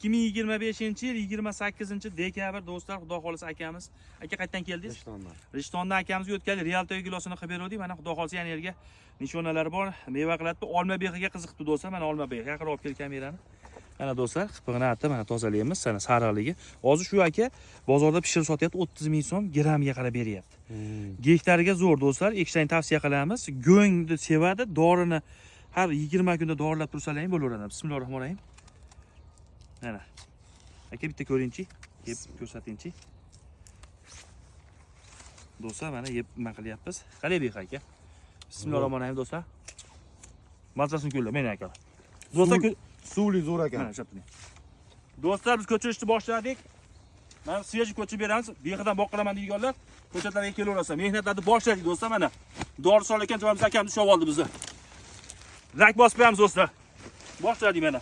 2025-yil 28-dekabr do'stlar, xudo xolisa akamiz. Aka qayerdan keldingiz? Rishtondan akamiz o'tgan realtor gilosini qilib berdik. Mana xudo xolisa yana yerga nishonalari bor. Meva qiladi. Olma behiga qiziqdi do'stlar. Mana olma behi. Yaqin olib kel kamerani. Mana do'stlar, qipig'ini artib, mana tozalaymiz. Sana sariqligi. Hozir shu aka bozorda pishirib sotyapti, 30 ming so'm gramga qarab beryapti. Gektariga zo'r do'stlar, ekishni tavsiya qilamiz. Go'ngni sevadi, dorini har 20 kunda dorilab tursalar ham bo'laveradi. Bismillahirrohmanirrohim. Mana. Aka bitta ko'ringchi, yeb ko'rsatingchi. Do'stlar, mana yeb nima qilyapmiz? Qalay bek aka. Bismillahirrohmanirrohim do'stlar. Mazasini ko'rlar, meni aka. Do'stlar, suvli zo'r ekan. Mana shapni. Do'stlar, biz ko'chirishni boshladik. Mana sveji ko'chib beramiz. Behidan boqqilaman deydiganlar, ko'chatlarga kelaverasiz. Mehnatlarni boshladik do'stlar, mana. Dori solayotgan joyimiz akamiz ushlab oldi bizni. Rak bosib qo'yamiz do'stlar. Boshladik mana.